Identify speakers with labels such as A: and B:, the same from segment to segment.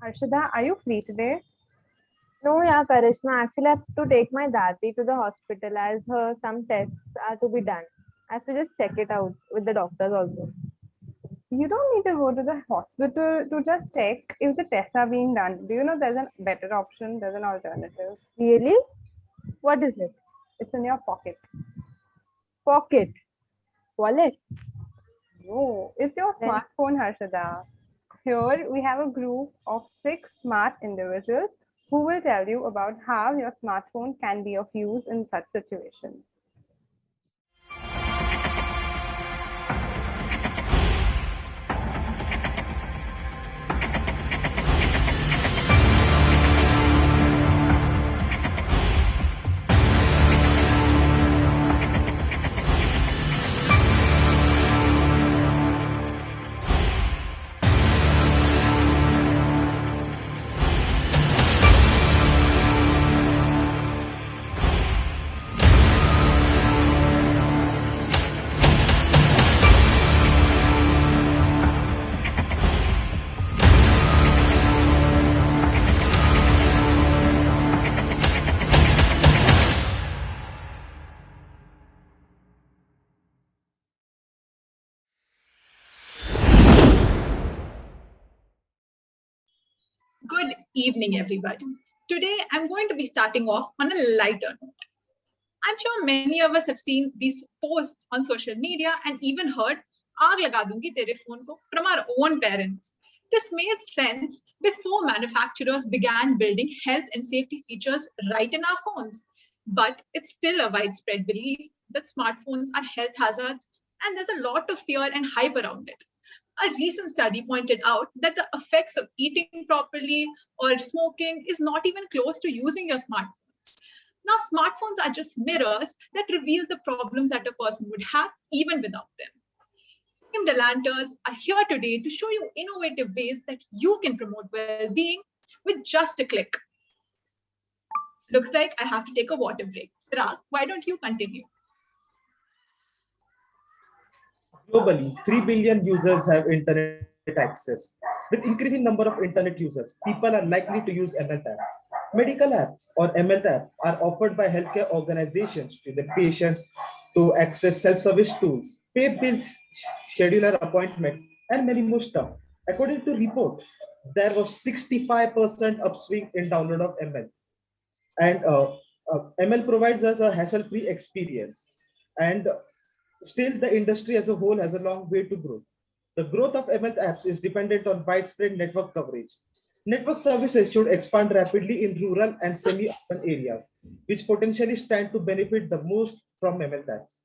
A: Harshada, are you free today?
B: No, yeah, Karishma. Actually, I have to take my dati to the hospital as her some tests are to be done. I have to just check it out with the doctors also.
A: You don't need to go to the hospital to just check if the tests are being done. Do you know there's a better option? There's an alternative.
B: Really? What is it?
A: It's in your pocket.
B: Pocket, wallet.
A: No, it's your
B: Then
A: smartphone, Harshada. Here we have a group of 6 smart individuals who will tell you about how your smartphone can be of use in such situations.
C: Good evening, everybody. Today, I'm going to be starting off on a lighter note. I'm sure many of us have seen these posts on social media and even heard "Aag laga dungi tere phone ko" from our own parents. This made sense before manufacturers began building health and safety features right in our phones. But it's still a widespread belief that smartphones are health hazards, and there's a lot of fear and hype around it. A recent study pointed out that the effects of eating properly or smoking is not even close to using your smartphones. Now, smartphones are just mirrors that reveal the problems that a person would have even without them. Team Delanters are here today to show you innovative ways that you can promote well being with just a click. Looks like I have to take a water break. Chirag, why don't you continue?
D: Globally, 3 billion users have internet access. With increasing number of internet users, people are likely to use ML apps. Medical apps or ML apps are offered by healthcare organizations to the patients to access self-service tools, pay bills, schedule an appointment, and many more stuff. According to report, there was 65% upswing in download of ML. And ML provides us a hassle-free experience. And still, the industry as a whole has a long way to grow. The growth of ML apps is dependent on widespread network coverage. Network services should expand rapidly in rural and semi-urban areas, which potentially stand to benefit the most from ML apps.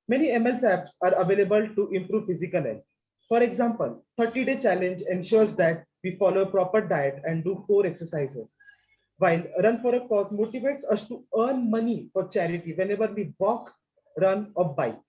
D: Many ML apps are available to improve physical health. For example, 30-day challenge ensures that we follow proper diet and do core exercises, while Run for a Cause motivates us to earn money for charity whenever we walk, run, or bike.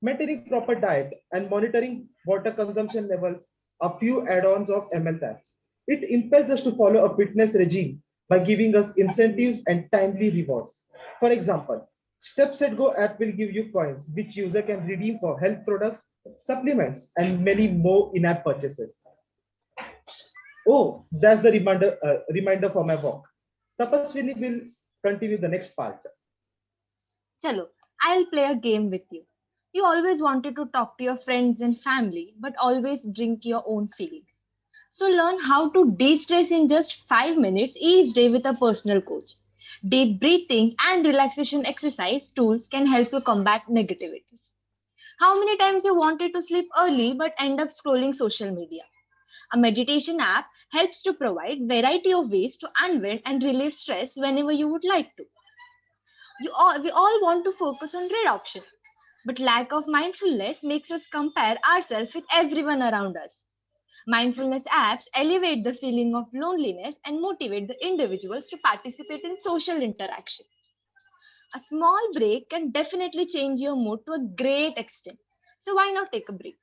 D: Maintaining proper diet and monitoring water consumption levels are few add-ons of ML apps. It impels us to follow a fitness regime by giving us incentives and timely rewards. For example, Step Set Go app will give you coins which user can redeem for health products, supplements, and many more in-app purchases. Oh, that's the reminder for my walk. Tapaswini will continue the next part.
E: Chalo, I'll play a game with you. You always wanted to talk to your friends and family, but always drink your own feelings. So learn how to de-stress in just 5 minutes each day with a personal coach. Deep breathing and relaxation exercise tools can help you combat negativity. How many times you wanted to sleep early but end up scrolling social media? A meditation app helps to provide variety of ways to unwind and relieve stress whenever you would like to. We all want to focus on red option, but lack of mindfulness makes us compare ourselves with everyone around us. Mindfulness apps elevate the feeling of loneliness and motivate the individuals to participate in social interaction. A small break can definitely change your mood to a great extent. So why not take a break?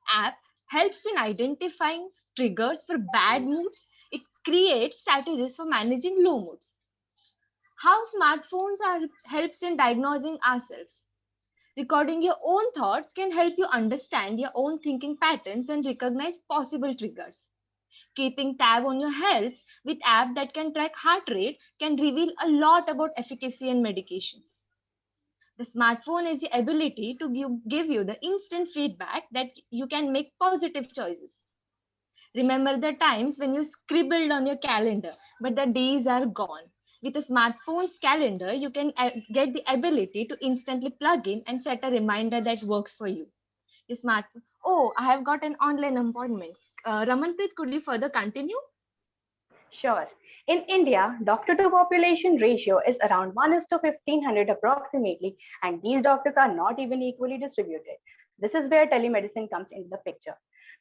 E: App helps in identifying triggers for bad moods. It creates strategies for managing low moods. How smartphones are helps in diagnosing ourselves. Recording your own thoughts can help you understand your own thinking patterns and recognize possible triggers. Keeping tab on your health with app that can track heart rate can reveal a lot about efficacy and medications. The smartphone is the ability to give you the instant feedback that you can make positive choices. Remember the times when you scribbled on your calendar, but the days are gone. With a smartphone's calendar, you can get the ability to instantly plug in and set a reminder that works for you. Your smartphone. Oh, I have got an online appointment. Ramanpreet, could you further continue?
F: Sure. In India, doctor to population ratio is around 1 is to 1500 approximately, and these doctors are not even equally distributed. This is where telemedicine comes into the picture.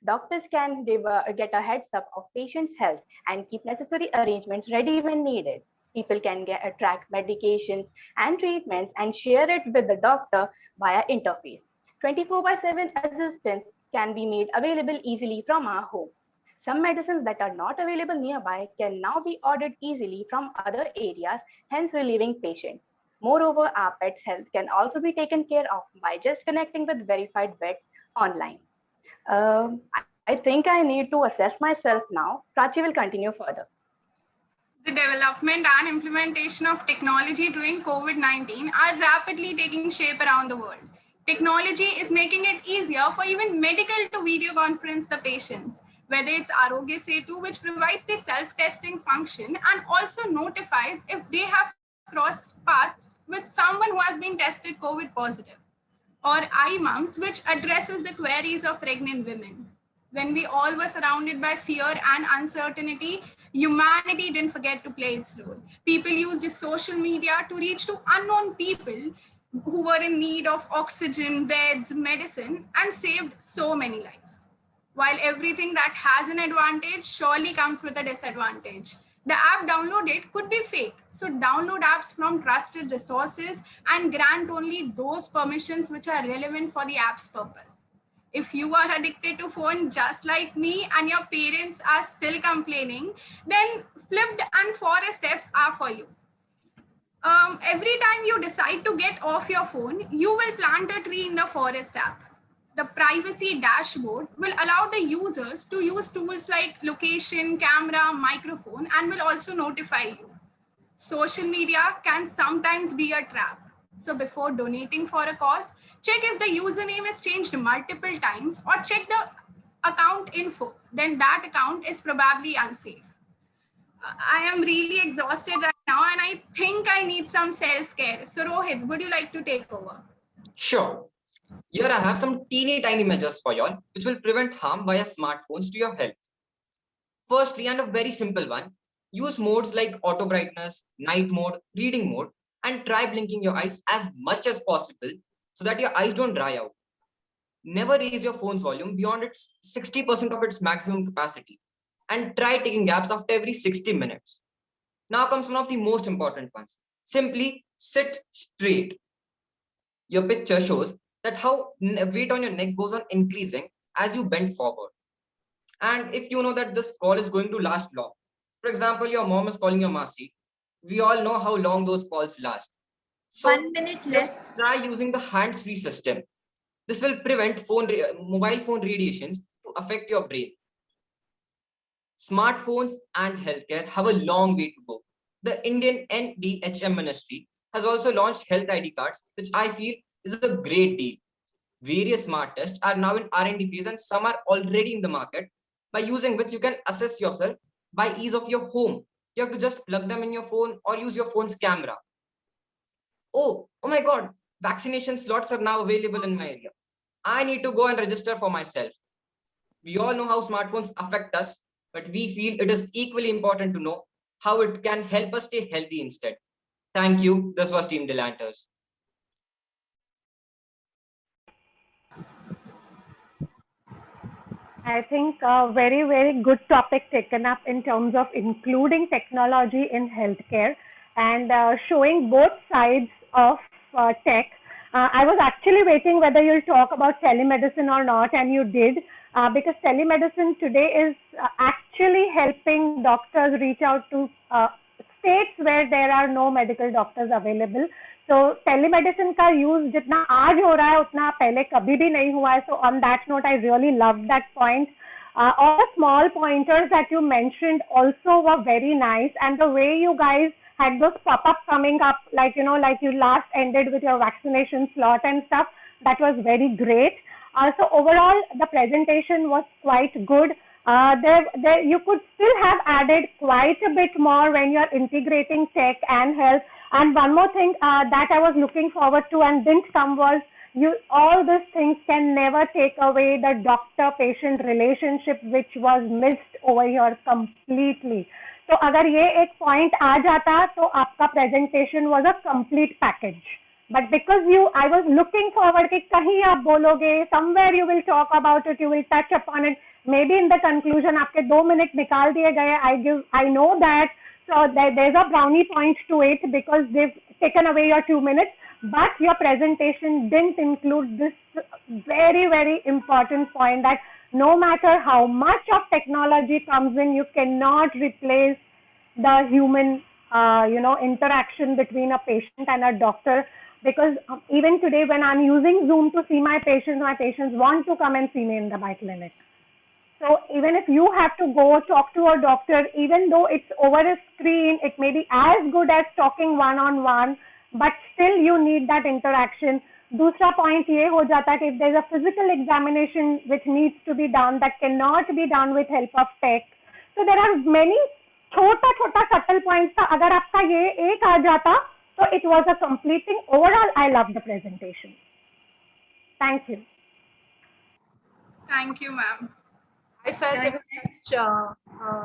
F: Doctors can get a heads up of patients' health and keep necessary arrangements ready when needed. People can track medications and treatments and share it with the doctor via interface. 24/7 assistance can be made available easily from our home. Some medicines that are not available nearby can now be ordered easily from other areas, hence relieving patients. Moreover, our pet's health can also be taken care of by just connecting with verified vets online. I think I need to assess myself now. Prachi will continue further.
G: The development and implementation of technology during COVID-19 are rapidly taking shape around the world. Technology is making it easier for even medical to video conference the patients, whether it's Arogya Setu, which provides the self-testing function and also notifies if they have crossed paths with someone who has been tested COVID positive, or iMums, which addresses the queries of pregnant women. When we all were surrounded by fear and uncertainty, humanity didn't forget to play its role. People used social media to reach to unknown people who were in need of oxygen, beds, medicine, and saved so many lives. While everything that has an advantage surely comes with a disadvantage. The app downloaded could be fake. So download apps from trusted resources and grant only those permissions which are relevant for the app's purpose. If you are addicted to phone just like me and your parents are still complaining, then flipped and forest steps are for you. Every time you decide to get off your phone, you will plant a tree in the forest app. The privacy dashboard will allow the users to use tools like location, camera, microphone, and will also notify you. Social media can sometimes be a trap. So before donating for a cause, check if the username is changed multiple times or check the account info. Then that account is probably unsafe. I am really exhausted right now and I think I need some self-care. So Rohit, would you like to take over?
H: Sure. Here I have some teeny tiny measures for y'all, which will prevent harm via smartphones to your health. Firstly, and a very simple one, use modes like auto brightness, night mode, reading mode, and try blinking your eyes as much as possible so that your eyes don't dry out. Never raise your phone's volume beyond its 60% of its maximum capacity, and try taking gaps after every 60 minutes. Now comes one of the most important ones. Simply sit straight. Your picture shows that how weight on your neck goes on increasing as you bend forward. And if you know that this call is going to last long, for example, your mom is calling your Masi, we all know how long those calls last. So
I: 1 minute left.
H: Try using the hands-free system. This will prevent mobile phone radiations to affect your brain. Smartphones and healthcare have a long way to go. The Indian NDHM ministry has also launched health ID cards, which I feel is a great deal. Various smart tests are now in R&D phase and some are already in the market, by using which you can assess yourself by ease of your home. You have to just plug them in your phone or use your phone's camera. Oh my God, vaccination slots are now available in my area. I need to go and register for myself. We all know how smartphones affect us, but we feel it is equally important to know how it can help us stay healthy instead. Thank you. This was Team DELANTERS.
A: I think a very, very good topic taken up in terms of including technology in healthcare and showing both sides of tech. I was actually waiting whether you'll talk about telemedicine or not, and you did, because telemedicine today is actually helping doctors reach out to states where there are no medical doctors available. तो telemedicine का use जितना आज हो रहा है उतना पहले कभी भी नहीं हुआ है. So on that note I really love that point. All the small pointers that you mentioned also were very nice, and the way you guys had those pop-ups coming up, like like you last ended with your vaccination slot and stuff, that was very great. So overall, the presentation was quite good. There, you could still have added quite a bit more when you're integrating tech and health. And one more thing that I was looking forward to and didn't come was all these things can never take away the doctor-patient relationship which was missed over here completely. So अगर ये एक point आ जाता तो आपका presentation was a complete package. But because I was looking forward कि कहीं आप बोलोगे, somewhere you will talk about it, you will touch upon it. Maybe in the conclusion आपके 2 minute निकाल दिए गए. I know that. So there's a brownie point to it because they've taken away your 2 minutes. But your presentation didn't include this very, very important point that no matter how much of technology comes in, you cannot replace the human, interaction between a patient and a doctor. Because even today, when I'm using Zoom to see my patients want to come and see me in my clinic. So even if you have to go talk to a doctor, even though it's over a screen, it may be as good as talking one-on-one, but still you need that interaction. दूसरा point ये हो जाता है कि if there's a physical examination which needs to be done that cannot be done with help of tech. So there are many छोटा subtle points था. अगर आपका ये एक आ जाता, so it was a complete thing. Overall, I loved the presentation. Thank you.
G: Thank you, ma'am.
I: I felt there was such.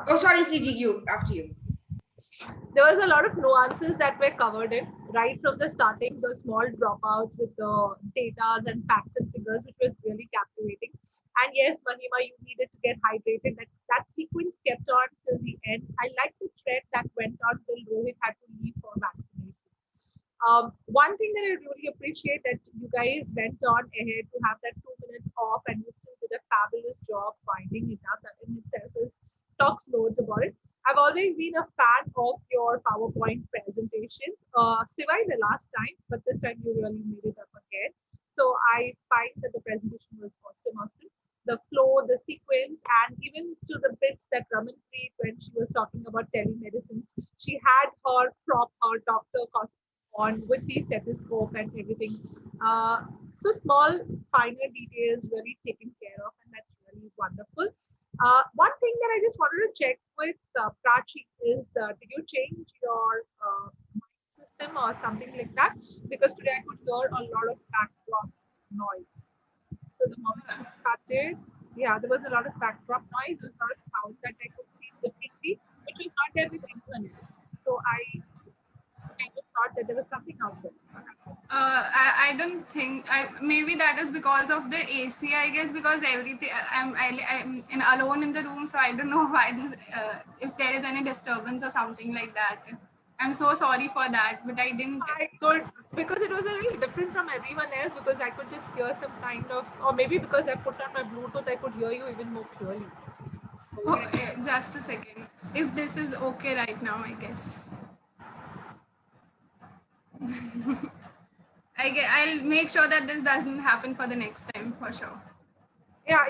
J: Oh, sorry, CG, after you.
I: There was a lot of nuances that were covered in right from the starting, the small dropouts with the data and facts and figures, which was really captivating. And yes, Mahima, you needed to get hydrated. That sequence kept on till the end. I like the thread that went on till Rohit had to leave for vaccination. One thing that I really appreciate that you guys went on ahead to have that 2 minutes off and you still did a fabulous job finding it out. That in itself is talks loads about it. I've always been a fan of your PowerPoint presentation. Sivai the last time, but this time you really made it up again. So I find that the presentation was awesome. The flow, the sequence, and even to the bits that Ramanpreet, when she was talking about telemedicine, she had her doctor costume on with the stethoscope and everything. So small, finer details really taken care of, and that's really wonderful. One thing that I just wanted to check with Prachi is, did you change your mic system or something like that? Because today I could hear a lot of backdrop noise. So the moment you started, there was a lot of backdrop noise, a lot of sound that I could see differently, which was not there with anyone else. So I kind of thought that there was something out there.
G: I don't think. Maybe that is because of the AC. I guess because everything. I'm alone in the room, so I don't know why. If there is any disturbance or something like that. I'm so sorry for that, but I didn't.
I: I could, because it was a little different from everyone else, because I could just hear some kind of, or maybe because I put on my Bluetooth, I could hear you even more clearly. So,
G: just a second. If this is okay right now, I guess. I'll make sure that this doesn't happen for the next time, for sure.
I: Yeah,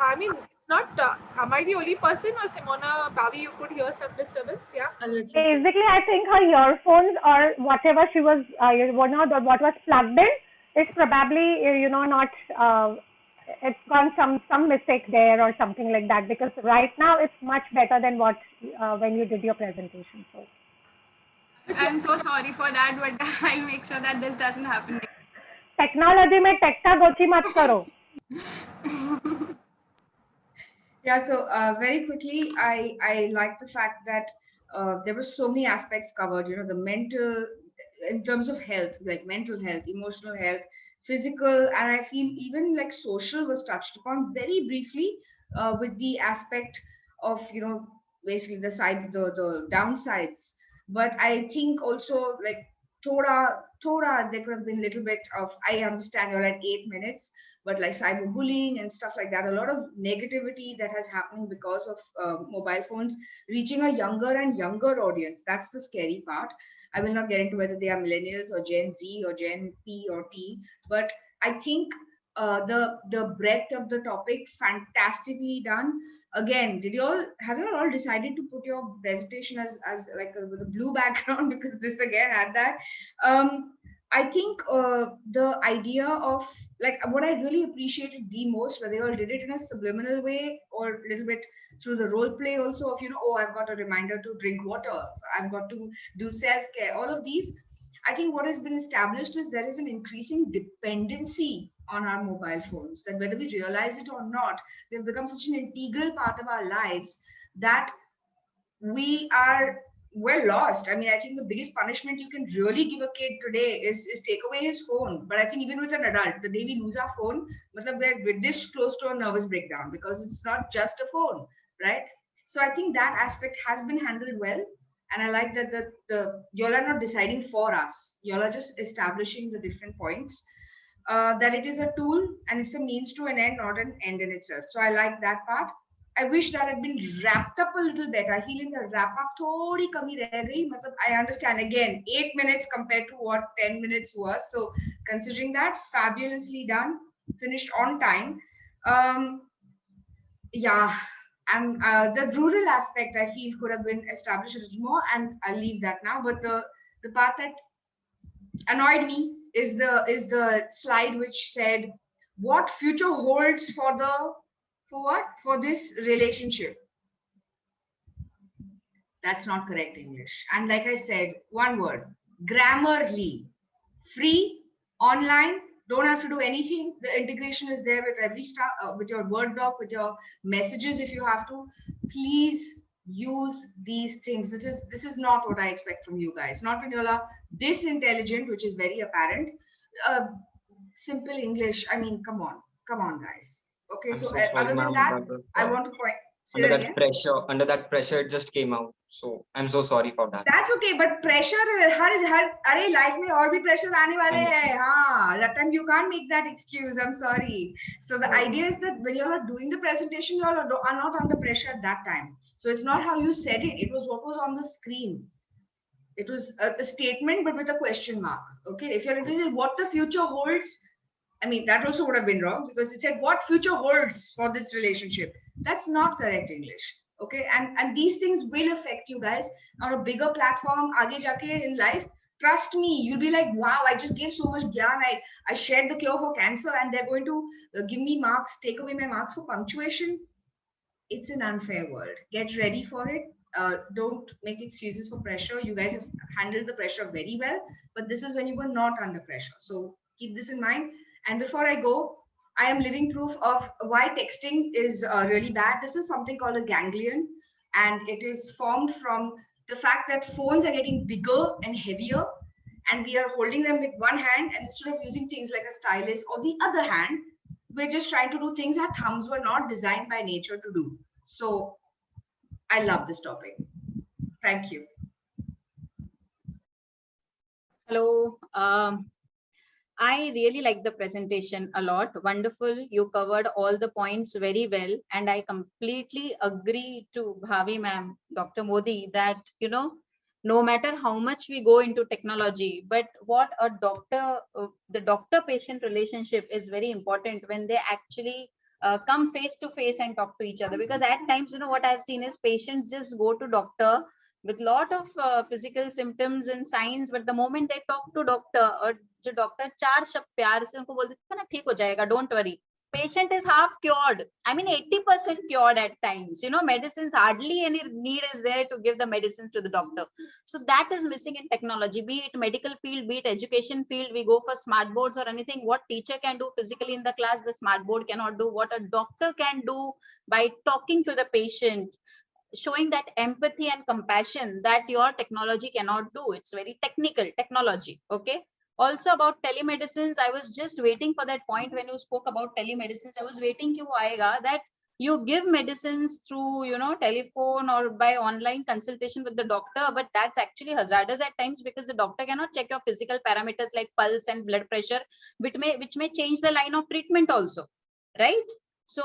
I: I mean, it's not, am I the only person, or Simona, Bavi, you could hear some disturbance? Yeah.
A: Basically, I think her earphones or whatever she was, what was plugged in, it's probably, not, it's gone some mistake there or something like that, because right now it's much better than what, when you did your presentation. So.
G: I'm so sorry for that, but I'll make sure that this doesn't happen.
A: Technology में tech का गोची मत करो.
J: Yeah, so very quickly, I like the fact that there were so many aspects covered, the mental, in terms of health, like mental health, emotional health, physical, and I feel even like social was touched upon very briefly with the aspect of, basically the downsides. But I think also like Thoda, there could have been a little bit of, I understand you're at 8 minutes, but like cyberbullying and stuff like that, a lot of negativity that has happening because of mobile phones reaching a younger and younger audience. That's the scary part. I will not get into whether they are millennials or Gen Z or Gen P or T, but I think the breadth of the topic, fantastically done. Again, have you all decided to put your presentation as like with a blue background? Because this again had that. I think the idea of, like, what I really appreciated the most, where they all did it in a subliminal way or a little bit through the role play also of, oh, I've got a reminder to drink water, so I've got to do self-care, all of these. I think what has been established is there is an increasing dependency on our mobile phones, that whether we realize it or not, they've become such an integral part of our lives that we're lost. I mean, I think the biggest punishment you can really give a kid today is take away his phone. But I think even with an adult, the day we lose our phone, we're this close to a nervous breakdown, because it's not just a phone, right? So I think that aspect has been handled well. And I like that y'all are not deciding for us. Y'all are just establishing the different points. That it is a tool and it's a means to an end, not an end in itself. So I like that part. I wish that had been wrapped up a little better. I feel in the wrap up thodi kami reh gayi. I understand, again, 8 minutes compared to what 10 minutes was. So considering that, fabulously done, finished on time. Yeah, and the rural aspect I feel could have been established a little more, and I'll leave that now. But the part that annoyed me is the slide which said what future holds for this relationship. That's not correct English. And like I said, one word, Grammarly, free, online, don't have to do anything. The integration is there with every with your Word doc, with your messages if you have to. Please use these things. This is not what I expect from you guys. Not when you're this intelligent, which is very apparent. Simple English. I mean, come on, guys. Okay,
H: I'm
J: so
H: so sorry,
J: other than that, I want to point.
H: Under that pressure, it just came out. So I'm so sorry for that.
J: That's okay, but pressure, अरे life में और भी pressure आने वाले हैं. हाँ, that time you can't make that excuse. I'm sorry. So the idea is that when you are doing the presentation, you all are not under pressure at that time. So it's not how you said it. It was what was on the screen. It was a statement, but with a question mark. Okay, if you're reading what the future holds, I mean, that also would have been wrong, because it said what future holds for this relationship. That's not correct English. Okay, and these things will affect you guys on a bigger platform. Aage jaake in life, trust me, you'll be like, wow, I just gave so much gyan. I shared the cure for cancer, and they're going to give me marks, take away my marks for punctuation. It's an unfair world. Get ready for it. Don't make excuses for pressure. You guys have handled the pressure very well, but this is when you were not under pressure. So keep this in mind. And before I go, I am living proof of why texting is really bad. This is something called a ganglion, and it is formed from the fact that phones are getting bigger and heavier, and we are holding them with one hand, and instead of using things like a stylus or the other hand, we're just trying to do things our thumbs were not designed by nature to do. So I love this topic. Thank you.
K: Hello. I really like the presentation a lot. Wonderful. You covered all the points very well. And I completely agree to Bhavi ma'am, Dr. Modi, that, no matter how much we go into technology, but what a doctor, the doctor-patient relationship is very important when they actually come face to face and talk to each other. Because at times, what I've seen is patients just go to doctor with lot of physical symptoms and signs, but the moment they talk to doctor, or जो doctor 4 शब्द प्यार से उनको बोल देता है ना, ठीक हो जाएगा, don't worry, patient is half cured. I mean 80% cured at times. Medicines, hardly any need is there to give the medicines to the doctor. So that is missing in technology, be it medical field, be it education field. We go for smart boards or anything. What teacher can do physically in the class, the smart board cannot do. What a doctor can do by talking to the patient, showing that empathy and compassion, that your technology cannot do. It's very technical technology. Okay. Also about telemedicines, I was just waiting for that point when you spoke about telemedicines. I was waiting that you give medicines through, telephone or by online consultation with the doctor, but that's actually hazardous at times, because the doctor cannot check your physical parameters like pulse and blood pressure, which may change the line of treatment also, right? So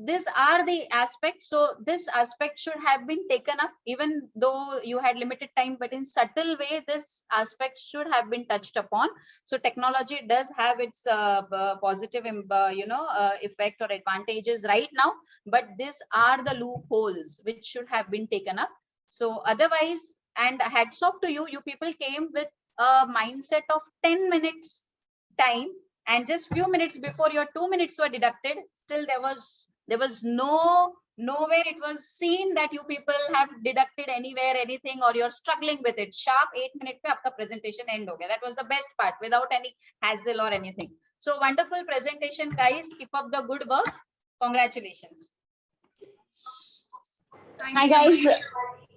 K: these are the aspects. So this aspect should have been taken up, even though you had limited time, but in subtle way, this aspect should have been touched upon. So technology does have its positive, effect or advantages right now, but these are the loopholes which should have been taken up. So otherwise, and hats off to you, you people came with a mindset of 10 minutes time, and just few minutes before your 2 minutes were deducted, still there was nowhere it was seen that you people have deducted anywhere anything, or you're struggling with it. Sharp 8 minutes pe aapka presentation end ho gaya. That was the best part, without any hassle or anything. So wonderful presentation, guys. Keep up the good work. Congratulations.
L: Hi guys,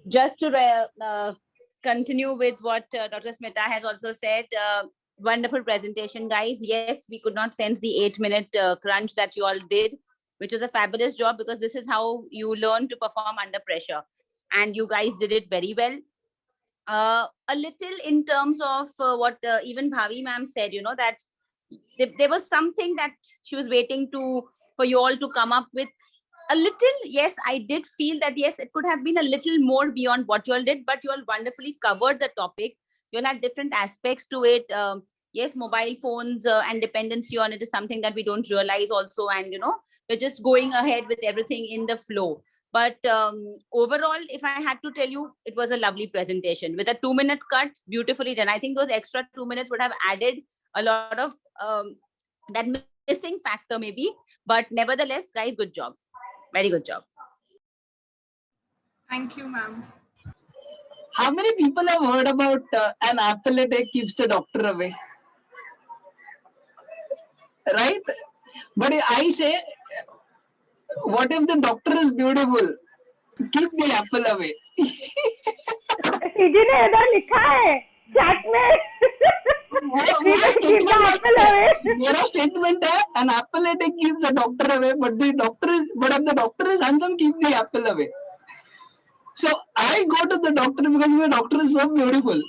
L: just to continue with what Dr. Smita has also said, wonderful presentation, guys. Yes, we could not sense the 8-minute crunch that you all did, which was a fabulous job, because this is how you learn to perform under pressure, and you guys did it very well. A little in terms of what even Bhavi ma'am said, that there was something that she was waiting for you all to come up with. A little, yes, I did feel that, yes, it could have been a little more beyond what you all did, but you all wonderfully covered the topic. You all had different aspects to it. Yes, mobile phones and dependency on it is something that we don't realize also. And, we're just going ahead with everything in the flow. But overall, if I had to tell you, it was a lovely presentation with a 2-minute cut, beautifully done. I think those extra 2 minutes would have added a lot of that missing factor maybe. But nevertheless, guys, good job. Very good job.
G: Thank you, ma'am.
M: How many people have heard about an apple a day keeps the doctor away? Right? But I say, what if the doctor is beautiful? Keep the apple away.
A: CG ने इधर लिखा है chat में
M: मेरा statement है an apple a day keeps the doctor away, but if the doctor is handsome, keep the apple away. So I go to the doctor because my doctor is so beautiful,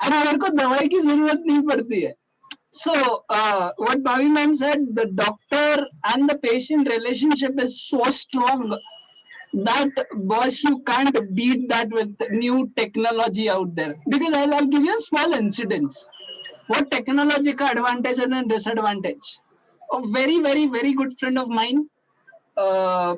M: and मेरे को दवाई की जरूरत नहीं पड़ती है. So what Bhavi ma'am said, the doctor and the patient relationship is so strong that, boss, you can't beat that with new technology out there. Because I'll give you a small incident. What technology ka advantage and disadvantage? A very, very, very good friend of mine, a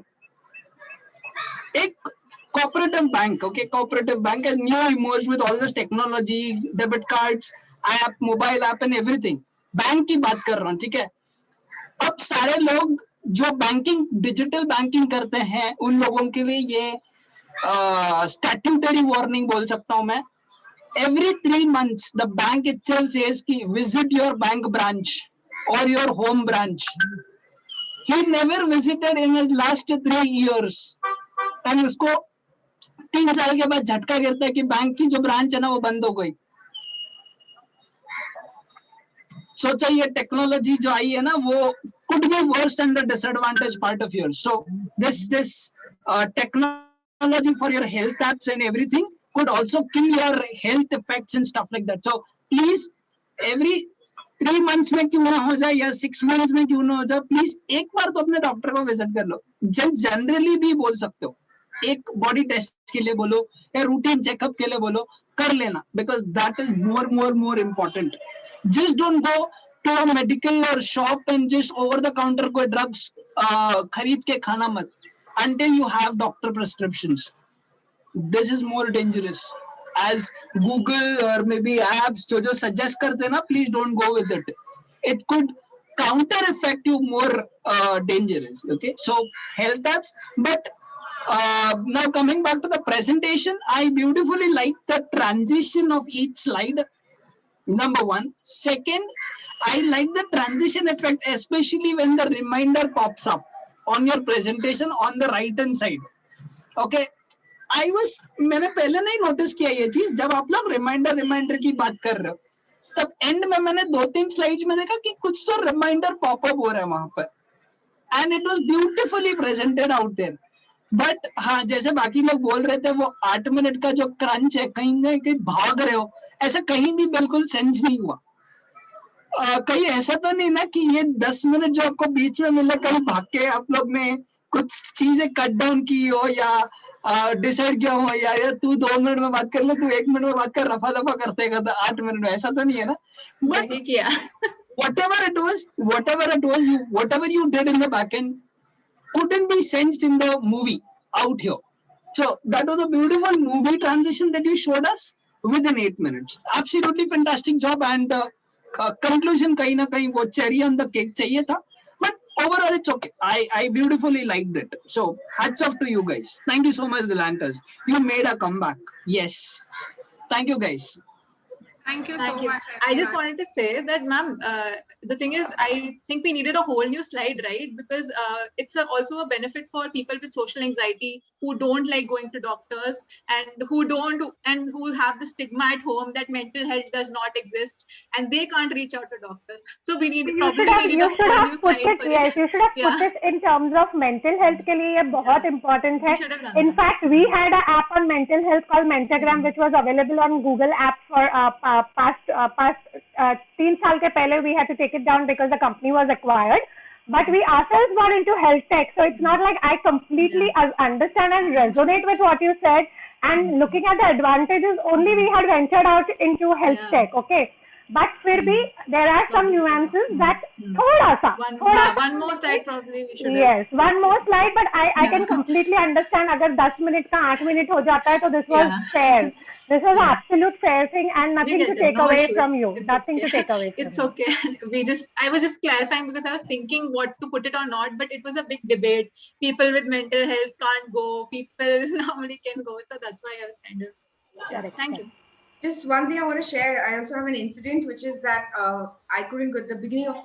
M: cooperative bank, cooperative bank has new emerged with all this technology, debit cards, app, mobile app and everything. Bank की बात कर रहा हूँ, ठीक है. अब सारे लोग जो बैंकिंग, डिजिटल बैंकिंग करते हैं, उन लोगों के लिए ये स्टैट्यूटरी वार्निंग बोल सकता हूँ मैं. Every 3 months, the bank itself says कि visit your bank branch or your home branch. He never visited in his last 3 years, and उसको 3 साल के बाद झटका गिरता है कि बैंक की जो ब्रांच है ना वो बंद हो गई. सोचा ये टेक्नोलॉजी जो आई है ना वो could be worse than the disadvantage part of yours. So this technology for your health apps and everything could also kill your health effects and stuff like that. So please, every 3 months में क्यों ना हो जाए या 6 months में क्यों ना हो जाए, प्लीज एक बार तो अपने डॉक्टर को विजिट कर लो. जनरली भी बोल सकते हो, एक बॉडी टेस्ट के लिए बोलो या रूटीन चेकअप के लिए बोलो, कर लेना, because that is more important. Just don't go to a medical or shop and just over the counter कोई drugs खरीद के खाना मत until you have doctor prescriptions. This is more dangerous. As Google or maybe apps जो suggest करते हैं ना, please don't go with it. It could counter effect you more dangerous. Okay, so health apps. But now coming back to the presentation, I beautifully like the transition of each slide. Number one. Second, I like the transition effect, especially when the reminder pops up on your presentation on the right hand side. Okay, मैंने पहले नहीं notice किया ये चीज, जब आप लोग reminder की बात कर रहे हो तब एंड में मैंने 2-3 स्लाइड्स में देखा कि कुछ तो रिमाइंडर पॉपअप हो रहा है वहां पर, and it was beautifully presented out there. But हाँ, जैसे बाकी लोग बोल रहे थे वो 8 मिनट का जो क्रंच है, कहीं ना कहीं भाग रहे हो, ऐसा कहीं भी बिल्कुल सेंस नहीं हुआ. कहीं ऐसा तो नहीं ना कि ये 10 मिनट जो आपको बीच में मिले कहीं भाग के आप लोग ने कुछ चीजें कट डाउन की हो या डिसाइड किया हो या तू 2 मिनट में बात कर ले, तू 1 मिनट में बात कर, रफा दफा करते 8 मिनट में, ऐसा तो नहीं है ना? बट
C: नहीं किया.
M: whatever you did in the back end couldn't be sensed in the movie out here. So that was a beautiful movie transition that you showed us within 8 minutes. Absolutely fantastic job, and conclusion kahin na kahin wo cherry on the cake chahiye tha. But overall it's okay. I beautifully liked it. So hats off to you guys. Thank you so much, DELANTERS. You made a comeback. Yes. Thank you guys.
G: Thank you
C: Thank
G: so
C: you.
G: much.
C: I just wanted to say that, ma'am, the thing is, I think we needed a whole new slide, right? Because it's also a benefit for people with social anxiety who don't like going to doctors and who have the stigma at home that mental health does not exist and they can't reach out to doctors. So we need
A: You should have put it. Yes, you should have put it in terms of mental health. के लिए ये बहुत important है. In fact, we had an app on mental health called Mentagram, which was available on Google Apps for past 3 साल के पहले. We had to take it down because the company was acquired. But we ourselves got into health tech, so it's not like I completely understand and resonate with what you said. And looking at the advantages, only we had ventured out into health tech. Okay. But फिर भी there are some nuances that थोड़ा सा
C: one more slide probably we should
A: yes have. One more slide, but I can completely understand अगर 10 minute का 8 minute हो जाता है तो this was fair. This was absolute fair thing and nothing to take away from you. Nothing to take away from
C: it's okay. I was just clarifying because I was thinking what to put it or not, but it was a big debate. People with mental health can't go, people normally can go, so that's why I was kind of thank you.
J: Just one thing I want to share. I also have an incident, which is that I couldn't go at the beginning of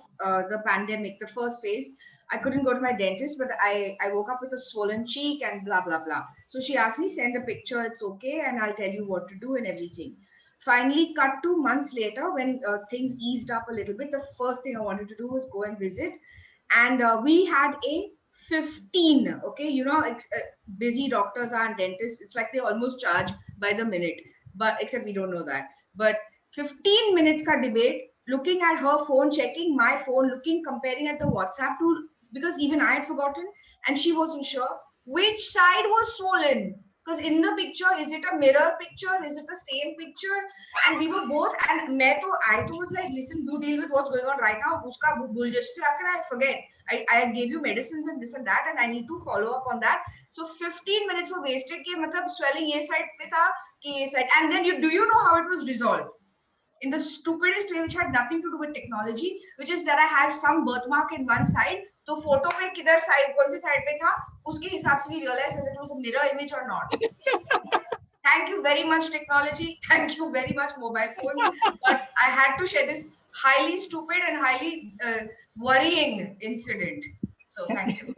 J: the pandemic, the first phase. I couldn't go to my dentist, but I woke up with a swollen cheek and blah, blah, blah. So she asked me, send a picture, it's okay, and I'll tell you what to do and everything. Finally, cut 2 months later, when things eased up a little bit, the first thing I wanted to do was go and visit. And we had a 15, okay, you know, busy doctors are and dentists, it's like they almost charge by the minute. But except we don't know that. But 15 minutes ka debate, looking at her phone, checking my phone, looking, comparing at the WhatsApp tool, because even I had forgotten and she wasn't sure which side was swollen. Because in the picture, is it a mirror picture? Is it the same picture? And we were both, and I was like, listen, do deal with what's going on right now. Uska I forget. I gave you medicines and this and that, and I need to follow up on that. So 15 minutes were wasted. Swelling ye side pe tha, ki ye side. And then do you know how it was resolved? In the stupidest way, which had nothing to do with technology, which is that I had some birthmark in one side. So photo pe kidhar side, kaun si side pe tha, uske hisab se we realized whether it was a mirror image or not. Thank you very much, technology. Thank you very much, mobile phones. But I had to share this highly stupid and highly worrying incident. So thank you.